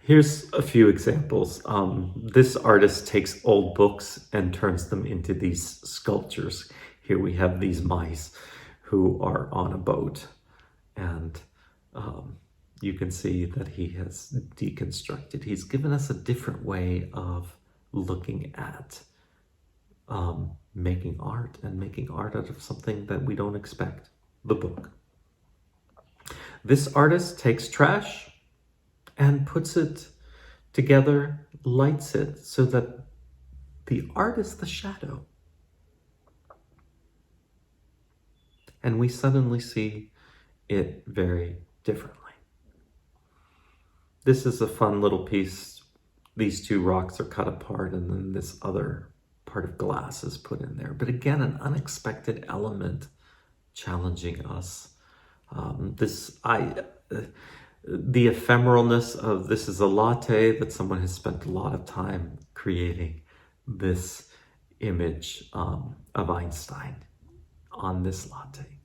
Here's a few examples. This artist takes old books and turns them into these sculptures. Here we have these mice who are on a boat, and you can see that he has deconstructed. He's given us a different way of looking at making art, and making art out of something that we don't expect, the book. This artist takes trash and puts it together, lights it so that the art is the shadow. And we suddenly see it very differently. This is a fun little piece. These two rocks are cut apart, and then this other part of glass is put in there. But again, an unexpected element challenging us. The ephemeralness of this is a latte that someone has spent a lot of time creating this image of Einstein on this latte.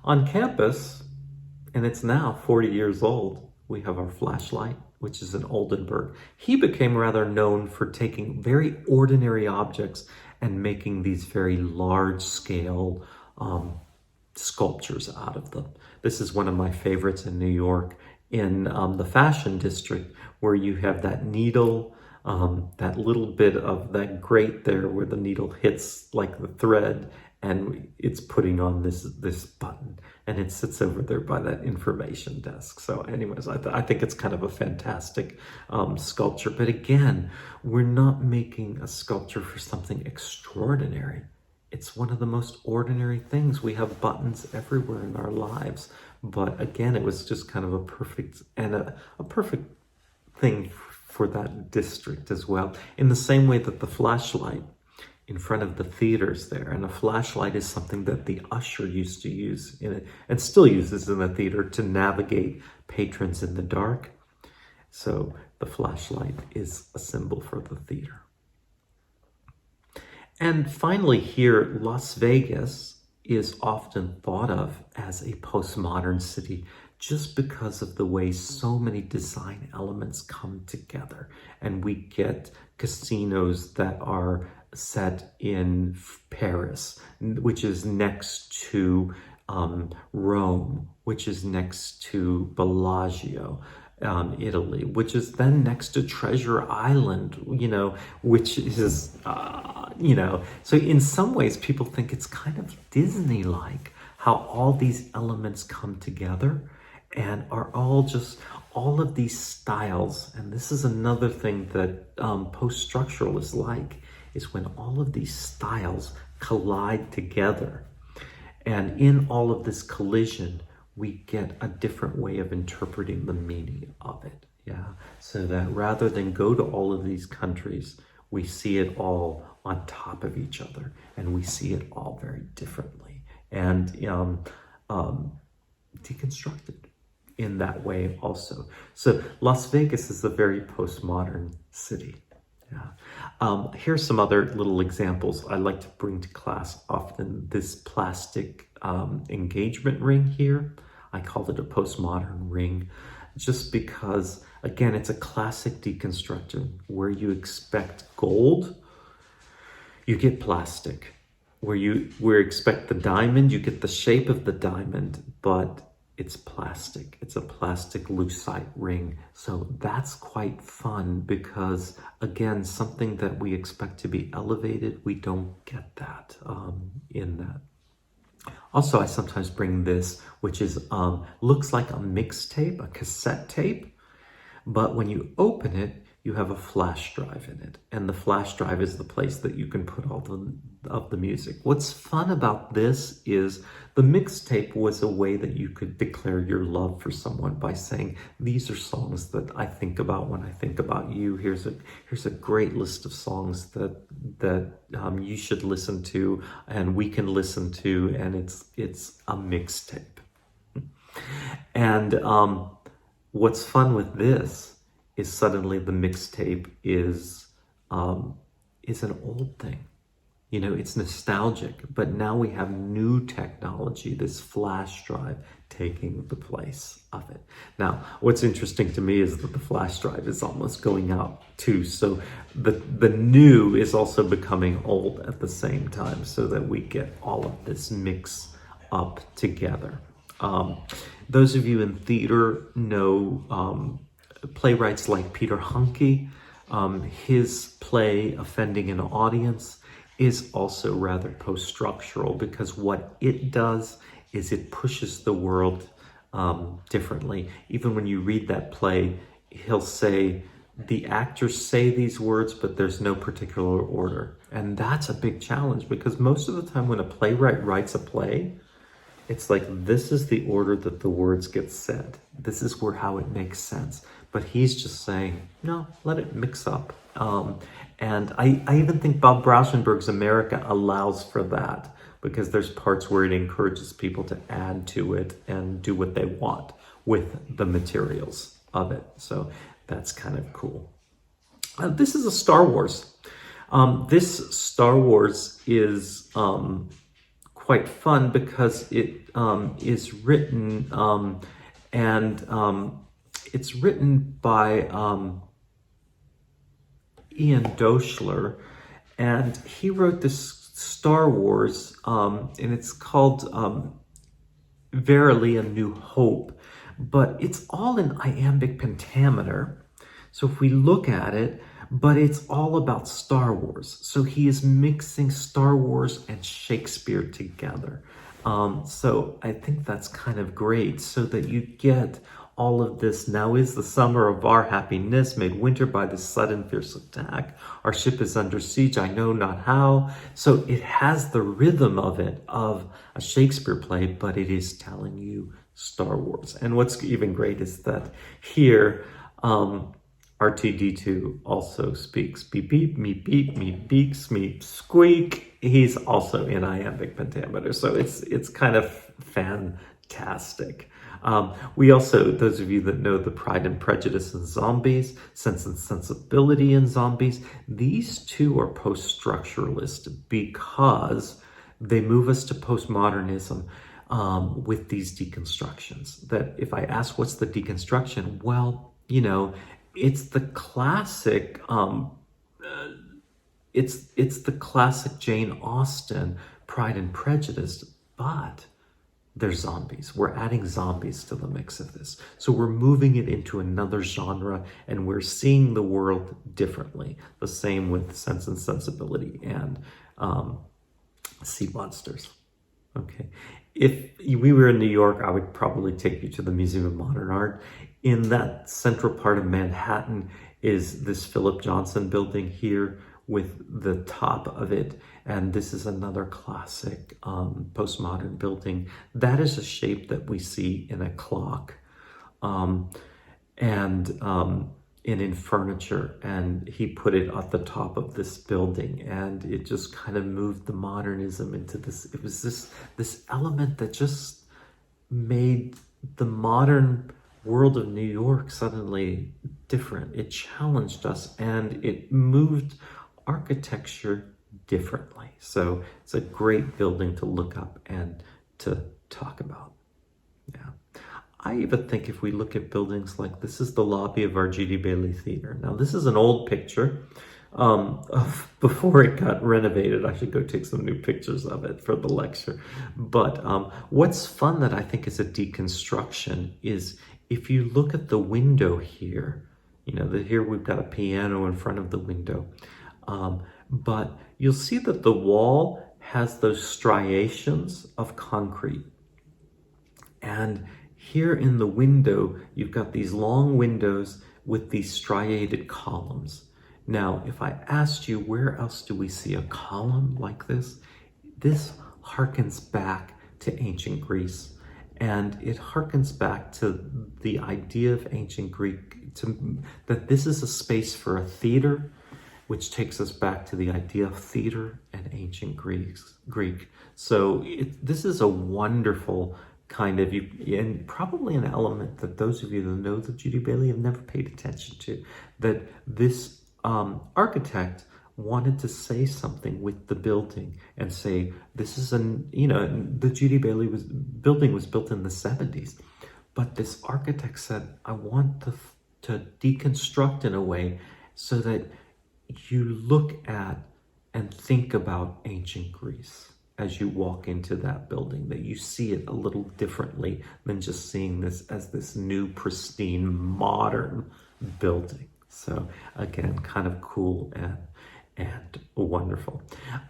On campus, and it's now 40 years old, we have our flashlight, which is an Oldenburg. He became rather known for taking very ordinary objects and making these very large-scale sculptures out of them. This is one of my favorites in New York, in the Fashion District, where you have that needle, that little bit of that grate there where the needle hits like the thread, and it's putting on this button, and it sits over there by that information desk. So anyways, I think it's kind of a fantastic sculpture. But again, we're not making a sculpture for something extraordinary. It's one of the most ordinary things. We have buttons everywhere in our lives. But again, it was just kind of a perfect thing for that district as well. In the same way that the flashlight in front of the theaters there, and a flashlight is something that the usher used to use in it, and still uses in the theater, to navigate patrons in the dark. So the flashlight is a symbol for the theater. And finally here, Las Vegas is often thought of as a postmodern city just because of the way so many design elements come together. And we get casinos that are set in Paris, which is next to Rome, which is next to Bellagio, Italy, which is then next to Treasure Island, which is, so in some ways people think it's kind of Disney-like how all these elements come together and are all of these styles. And this is another thing that post-structuralists like, is when all of these styles collide together. And in all of this collision, we get a different way of interpreting the meaning of it. Yeah. So that rather than go to all of these countries, we see it all on top of each other, and we see it all very differently, and deconstructed in that way also. So Las Vegas is a very postmodern city. Yeah. Here's some other little examples I like to bring to class often. This plastic engagement ring here, I call it a postmodern ring, just because, again, it's a classic deconstruction. Where you expect gold, you get plastic. Where you expect the diamond, you get the shape of the diamond, but it's plastic. It's a plastic lucite ring. So that's quite fun because, again, something that we expect to be elevated, we don't get that in that. Also, I sometimes bring this, which is looks like a mixtape, a cassette tape, but when you open it, you have a flash drive in it, and the flash drive is the place that you can put all of the music. What's fun about this is the mixtape was a way that you could declare your love for someone by saying, these are songs that I think about when I think about you. Here's a great list of songs that you should listen to, and we can listen to, and it's a mixtape. And what's fun with this is suddenly the mixtape is an old thing. You know, it's nostalgic, but now we have new technology, this flash drive taking the place of it. Now, what's interesting to me is that the flash drive is almost going out too. So the new is also becoming old at the same time, so that we get all of this mix up together. Those of you in theater know playwrights like Peter Hunke. His play, Offending an Audience, is also rather post-structural, because what it does is it pushes the world differently. Even when you read that play, he'll say, the actors say these words, but there's no particular order. And that's a big challenge, because most of the time when a playwright writes a play, it's like, this is the order that the words get said. This is how it makes sense. But he's just saying, no, let it mix up. And I even think Bob Rauschenberg's America allows for that, because there's parts where it encourages people to add to it and do what they want with the materials of it. So that's kind of cool. This is a Star Wars. This Star Wars is quite fun, because it is written it's written by Ian Doschler, and he wrote this Star Wars, and it's called Verily a New Hope, but it's all in iambic pentameter. So if we look at it, but it's all about Star Wars. So he is mixing Star Wars and Shakespeare together. So I think that's kind of great, so that you get all of this. Now is the summer of our happiness made winter by this sudden fierce attack. Our ship is under siege, I know not how. So it has the rhythm of it, of a Shakespeare play, but it is telling you Star Wars. And what's even great is that here, R2-D2 also speaks beep beep, me beep, me beaks, me squeak. He's also in iambic pentameter, so it's kind of fantastic. We also, those of you that know the Pride and Prejudice in Zombies, Sense and Sensibility in Zombies, these two are post-structuralist, because they move us to postmodernism with these deconstructions. That if I ask what's the deconstruction, well, you know, it's the classic it's the classic Jane Austen Pride and Prejudice, but they're zombies. We're adding zombies to the mix of this. So we're moving it into another genre, and we're seeing the world differently. The same with Sense and Sensibility and Sea Monsters. Okay. If we were in New York, I would probably take you to the Museum of Modern Art. In that central part of Manhattan is this Philip Johnson building here with the top of it. And this is another classic postmodern building. That is a shape that we see in a clock and in furniture. And he put it at the top of this building, and it just kind of moved the modernism into this. It was this element that just made the modern world of New York suddenly different. It challenged us, and it moved architecture differently. So it's a great building to look up and to talk about. Yeah. I even think if we look at buildings like this is the lobby of our G.D. Bailey Theater. Now, this is an old picture of before it got renovated. I should go take some new pictures of it for the lecture. But what's fun that I think is a deconstruction is if you look at the window here, you know, here we've got a piano in front of the window. But you'll see that the wall has those striations of concrete. And here in the window, you've got these long windows with these striated columns. Now, if I asked you, where else do we see a column like this? This harkens back to ancient Greece. And it harkens back to the idea of ancient Greek, that this is a space for a theater, which takes us back to the idea of theater and ancient Greek. So this is a wonderful kind of, and probably an element that those of you that know the G.D. Bailey have never paid attention to, that this architect wanted to say something with the building and say, this is the Judy Bailey building was built in the 70s. But this architect said, I want to deconstruct in a way so that you look at and think about ancient Greece as you walk into that building, that you see it a little differently than just seeing this as this new, pristine, modern building. So again, kind of cool and wonderful.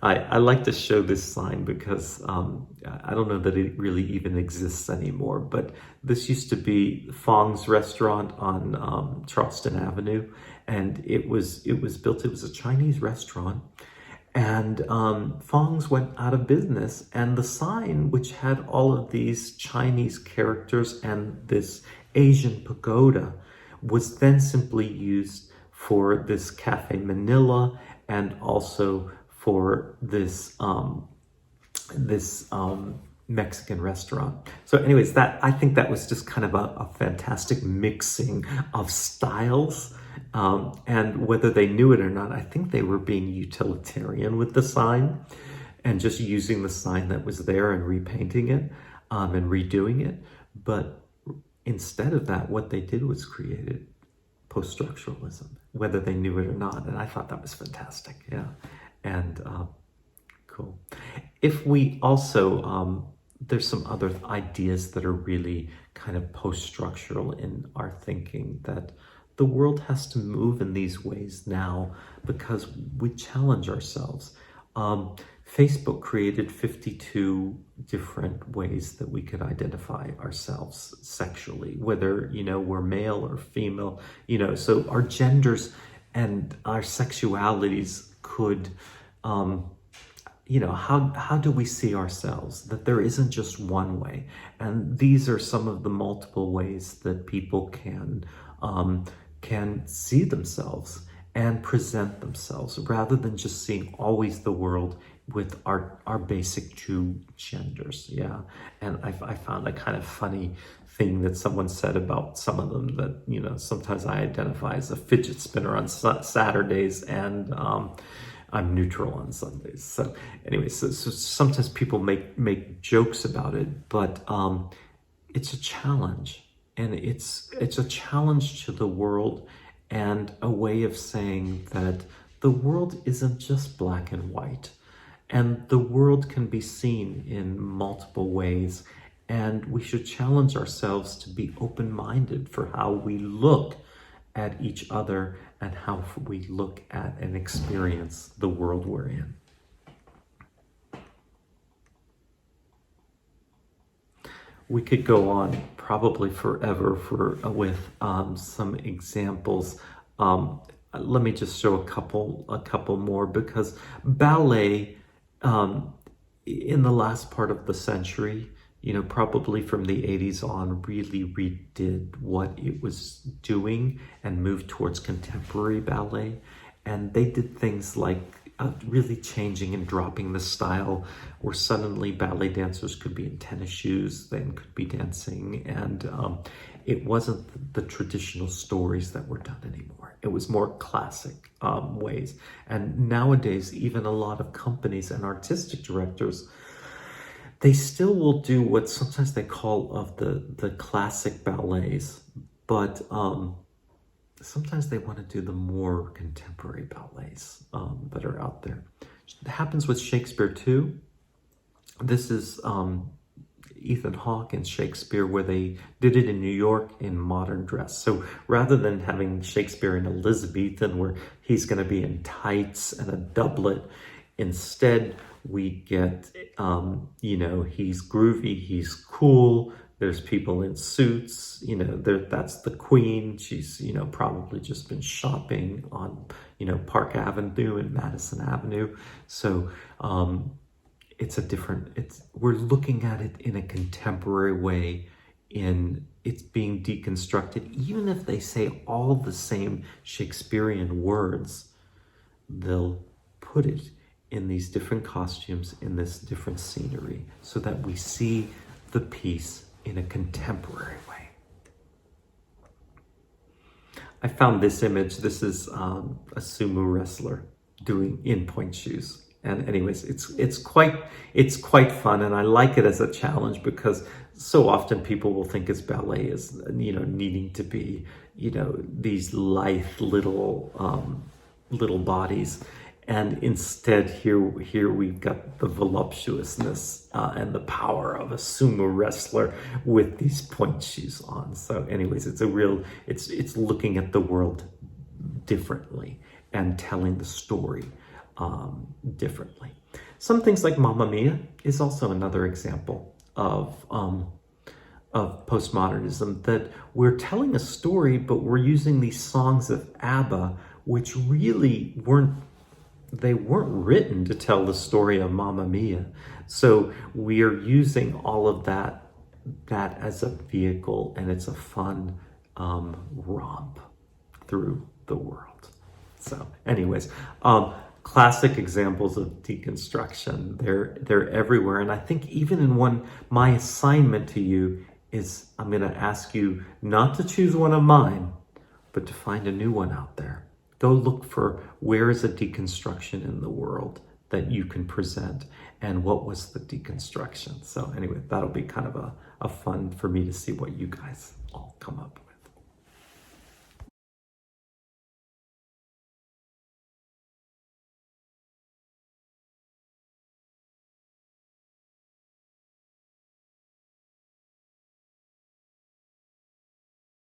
I like to show this sign because I don't know that it really even exists anymore, but this used to be Fong's restaurant on Charleston Avenue, and it was built, it was a Chinese restaurant, and Fong's went out of business, and the sign, which had all of these Chinese characters and this Asian pagoda, was then simply used for this Cafe Manila and also for this Mexican restaurant. So anyways, I think that was just kind of a fantastic mixing of styles. And whether they knew it or not, I think they were being utilitarian with the sign and just using the sign that was there and repainting it and redoing it. But instead of that, what they did was created post-structuralism, whether they knew it or not. And I thought that was fantastic. Yeah. And cool. If we also, there's some other ideas that are really kind of post-structural in our thinking, that the world has to move in these ways now because we challenge ourselves. Facebook created 52 different ways that we could identify ourselves sexually, whether, we're male or female, so our genders and our sexualities could, how do we see ourselves? That there isn't just one way. And these are some of the multiple ways that people can see themselves and present themselves, rather than just seeing always the world with our basic two genders. Yeah. And I found a kind of funny thing that someone said about some of them, that, sometimes I identify as a fidget spinner on Saturdays and I'm neutral on Sundays. So anyway, so sometimes people make jokes about it, but it's a challenge. And it's a challenge to the world, and a way of saying that the world isn't just black and white, and the world can be seen in multiple ways, and we should challenge ourselves to be open-minded for how we look at each other and how we look at and experience the world we're in. We could go on probably forever with some examples. Let me just show a couple more, because ballet in the last part of the century, probably from the 80s on, really redid what it was doing and moved towards contemporary ballet. And they did things like really changing and dropping the style, where suddenly ballet dancers could be in tennis shoes, then could be dancing, and it wasn't the traditional stories that were done anymore. It was more classic ways. And nowadays, even a lot of companies and artistic directors, they still will do what sometimes they call of the classic ballets, but sometimes they want to do the more contemporary ballets that are out there. It happens with Shakespeare too. This is Ethan Hawke and Shakespeare, where they did it in New York in modern dress. So rather than having Shakespeare in Elizabethan, where he's going to be in tights and a doublet, instead we get, he's groovy, he's cool. There's people in suits, that's the queen. She's, probably just been shopping on, Park Avenue and Madison Avenue. So we're looking at it in a contemporary way, it's being deconstructed. Even if they say all the same Shakespearean words, they'll put it in these different costumes, in this different scenery, so that we see the piece in a contemporary way. I found this image. This is a sumo wrestler. doing in point shoes. And anyways, it's quite fun, and I like it as a challenge because so often people will think as ballet as needing to be these lithe little bodies, and instead here we've got the voluptuousness and the power of a sumo wrestler with these point shoes on. So anyways, it's looking at the world differently and telling the story differently. Some things like Mamma Mia is also another example of postmodernism, that we're telling a story, but we're using these songs of ABBA, which really weren't written to tell the story of Mamma Mia. So we are using all of that as a vehicle, and it's a fun romp through the world. So anyways, classic examples of deconstruction. They're everywhere. And I think even in my assignment to you is, I'm going to ask you not to choose one of mine, but to find a new one out there. Go look for where is a deconstruction in the world that you can present, and what was the deconstruction. So anyway, that'll be kind of a fun for me to see what you guys all come up with.